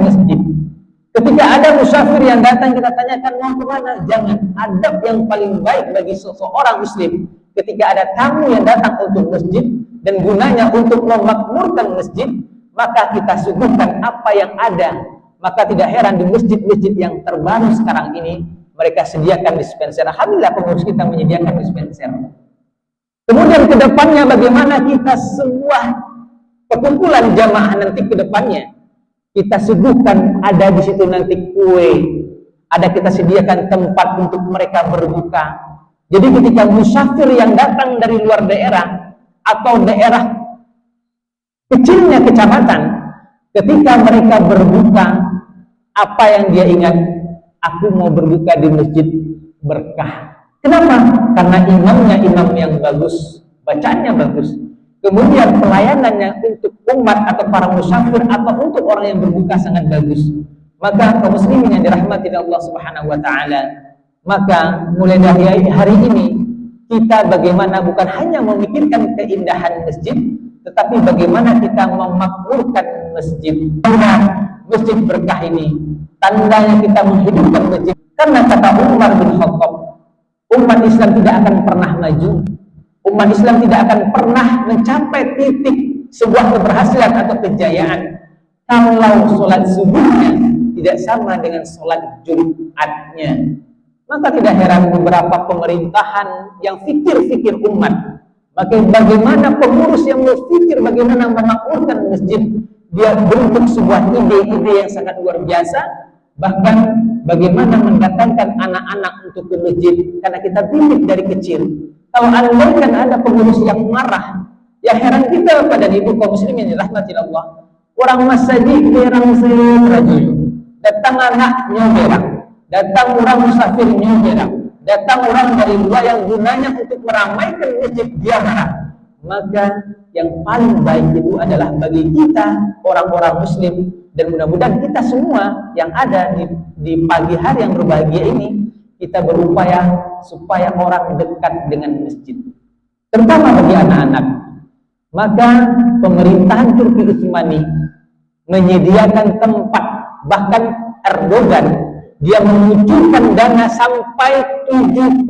masjid. Ketika ada musafir yang datang, kita tanyakan mau kemana? Jangan. Adab yang paling baik bagi seseorang muslim, ketika ada tamu yang datang untuk masjid dan gunanya untuk memakmurkan masjid, maka kita suguhkan apa yang ada. Maka tidak heran di masjid-masjid yang terbaru sekarang ini, mereka sediakan dispenser. Alhamdulillah pengurus kita menyediakan dispenser. Kemudian ke depannya bagaimana kita semua perkumpulan jamaah nanti ke depannya, kita suguhkan ada di situ nanti kue, ada kita sediakan tempat untuk mereka berbuka. Jadi ketika musafir yang datang dari luar daerah atau daerah kecilnya kecamatan, ketika mereka berbuka, apa yang dia ingat? Aku mau berbuka di masjid berkah. Kenapa? Karena imamnya imam yang bagus, bacaannya bagus. Kemudian pelayanannya untuk umat atau para musafir atau untuk orang yang berbuka sangat bagus. Maka kaum muslimin yang dirahmati Allah Subhanahu wa taala, maka mulai dari hari ini kita bagaimana bukan hanya memikirkan keindahan masjid, tetapi bagaimana kita memakmurkan masjid. Masjid berkah ini tandanya kita menghidupkan masjid. Karena kata Umar bin Khattab, umat Islam tidak akan pernah maju, umat Islam tidak akan pernah mencapai titik sebuah keberhasilan atau kejayaan kalau sholat subuhnya tidak sama dengan sholat Jumatnya. Maka tidak heran beberapa pemerintahan yang fikir-fikir umat, bagaimana pengurus yang berpikir bagaimana memakmurkan masjid, dia bentuk sebuah ide-ide yang sangat luar biasa. Bahkan bagaimana mendatangkan anak-anak untuk ke masjid, karena kita didik dari kecil. Kalau andaikan ada pengurus yang marah, ya heran kita pada ibu kaum muslimin dirahmati Allah. Orang masjid berang serajul, datang anak nyoberang, datang orang musafir nyoberang, datang orang dari luar yang gunanya untuk meramaikan masjid, dia marah. Maka yang paling baik itu adalah bagi kita orang-orang muslim, dan mudah-mudahan kita semua yang ada di pagi hari yang berbahagia ini, kita berupaya supaya orang dekat dengan masjid, terutama bagi anak-anak. Maka pemerintahan Turki Utsmani menyediakan tempat, bahkan Erdogan dia mengucurkan dana sampai 7%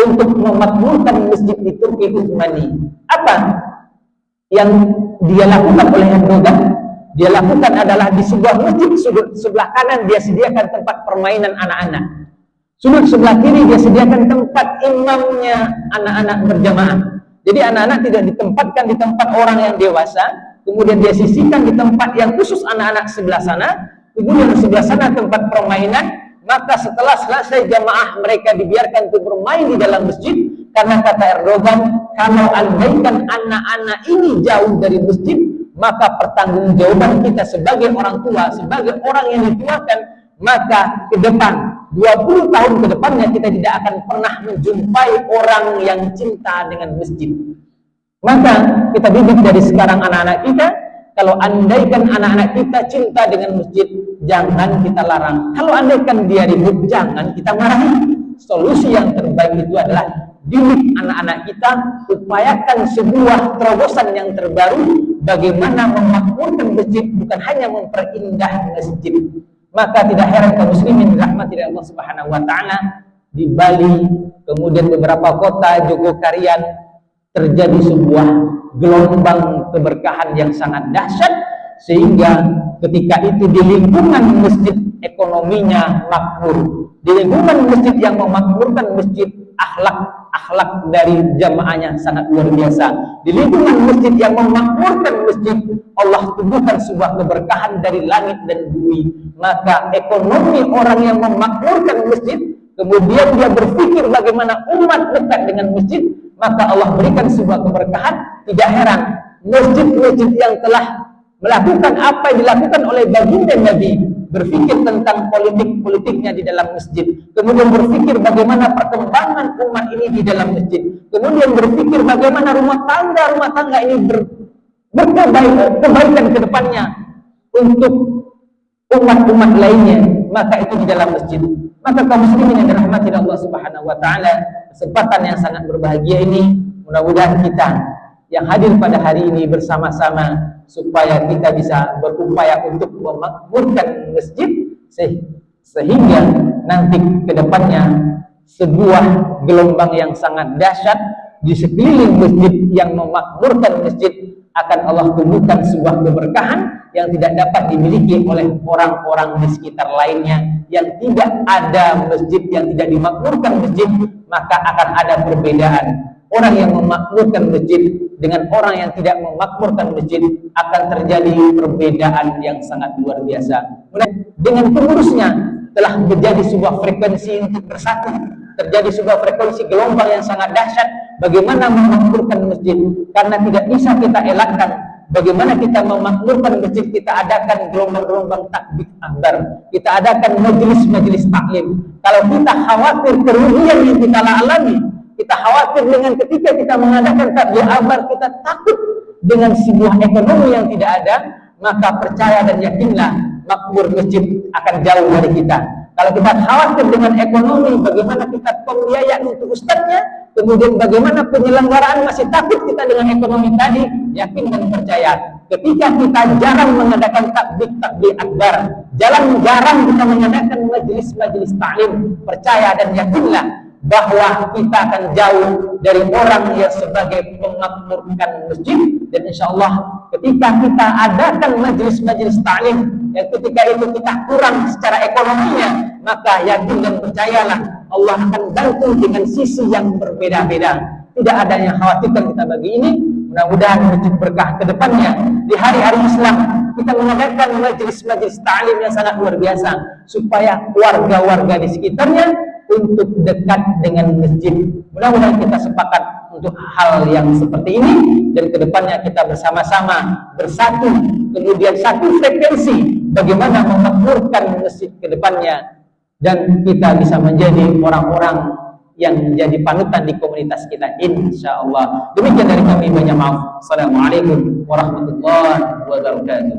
untuk memakmurkan masjid di Turki Utsmani. Apa yang dia lakukan oleh Erdogan? Dia lakukan adalah di sebuah masjid sudut sebelah kanan dia sediakan tempat permainan anak-anak, sudut sebelah kiri dia sediakan tempat imamnya anak-anak berjamaah. Jadi anak-anak tidak ditempatkan di tempat orang yang dewasa, kemudian dia sisihkan di tempat yang khusus anak-anak sebelah sana, kemudian di sebelah sana tempat permainan. Maka setelah selesai jamaah mereka dibiarkan untuk bermain di dalam masjid, karena kata Erdogan, kalau andaikan anak-anak ini jauh dari masjid, maka pertanggungjawaban kita sebagai orang tua, sebagai orang yang dituakan, maka ke depan 20 tahun ke depannya kita tidak akan pernah menjumpai orang yang cinta dengan masjid. Maka kita didik dari sekarang anak-anak kita, kalau andaikan anak-anak kita cinta dengan masjid, jangan kita larang. Kalau andaikan dia ribut, jangan kita marahi. Solusi yang terbaik itu adalah didik anak-anak kita, upayakan sebuah terobosan yang terbaru, bagaimana memakmurkan masjid, bukan hanya memperindah masjid. Maka tidak heran kaum muslimin dirahmati Allah Subhanahu wa taala, di Bali, kemudian beberapa kota Jogokarian terjadi sebuah gelombang keberkahan yang sangat dahsyat, sehingga ketika itu di lingkungan masjid ekonominya makmur, di lingkungan masjid yang memakmurkan masjid, akhlak dari jamaahnya sangat luar biasa. Di lingkungan masjid yang memakmurkan masjid, Allah tumbuhkan sebuah keberkahan dari langit dan bumi. Maka ekonomi orang yang memakmurkan masjid, kemudian dia berpikir bagaimana umat dekat dengan masjid, maka Allah berikan sebuah keberkahan. Tidak heran masjid-masjid yang telah melakukan apa yang dilakukan oleh baginda Nabi, berpikir tentang politiknya di dalam masjid, kemudian berpikir bagaimana perkembangan umat ini di dalam masjid, kemudian berpikir bagaimana rumah tangga ini berkebaikan ke depannya untuk umat-umat lainnya, maka itu di dalam masjid. Maka kaum muslimin yang dirahmati Allah Subhanahu wa taala, kesempatan yang sangat berbahagia ini, mudah-mudahan kita yang hadir pada hari ini bersama-sama supaya kita bisa berupaya untuk memakmurkan masjid sehingga nanti ke depannya sebuah gelombang yang sangat dahsyat di sekeliling masjid yang memakmurkan masjid akan Allah tumbuhkan sebuah keberkahan yang tidak dapat dimiliki oleh orang-orang di sekitar lainnya. Yang tidak ada masjid, yang tidak dimakmurkan masjid, maka akan ada perbedaan. Orang yang memakmurkan masjid dengan orang yang tidak memakmurkan masjid akan terjadi perbedaan yang sangat luar biasa. Dengan pengurusnya telah terjadi sebuah frekuensi untuk bersatu, terjadi sebuah frekuensi gelombang yang sangat dahsyat. Bagaimana memakmurkan masjid? Karena tidak bisa kita elakkan. Bagaimana kita memakmurkan masjid? Kita adakan gelombang-gelombang takbir akbar, kita adakan majelis-majelis taklim. Kalau kita khawatir kerugian yang kita alami, kita khawatir dengan ketika kita mengadakan takbir akbar, kita takut dengan sebuah ekonomi yang tidak ada, maka percaya dan yakinlah makmur masjid akan jauh dari kita. Kalau kita khawatir dengan ekonomi, bagaimana kita pembiayaan untuk ustadznya, kemudian bagaimana penyelenggaraan, masih takut kita dengan ekonomi tadi, yakin dan percaya. Ketika kita jarang mengadakan takbir akbar, jarang kita mengadakan majelis-majelis taklim, percaya dan yakinlah bahwa kita akan jauh dari orang yang sebagai pemakmurkan masjid. Dan insya Allah ketika kita adakan majelis-majelis taklim yang ketika itu kita kurang secara ekonominya, maka yakin dan percayalah Allah akan bantu dengan sisi yang berbeda-beda. Tidak ada yang khawatirkan kita bagi ini. Mudah-mudahan masjid berkah ke depannya. Di hari-hari Islam kita mengadakan majelis-majelis taklim yang sangat luar biasa, supaya warga-warga di sekitarnya untuk dekat dengan masjid. Mudah-mudahan kita sepakat untuk hal yang seperti ini, dan kedepannya kita bersama-sama bersatu, kemudian satu frekuensi bagaimana memakmurkan masjid kedepannya, dan kita bisa menjadi orang-orang yang menjadi panutan di komunitas kita, insya Allah. Demikian dari kami, banyak maaf. Assalamualaikum warahmatullahi wabarakatuh.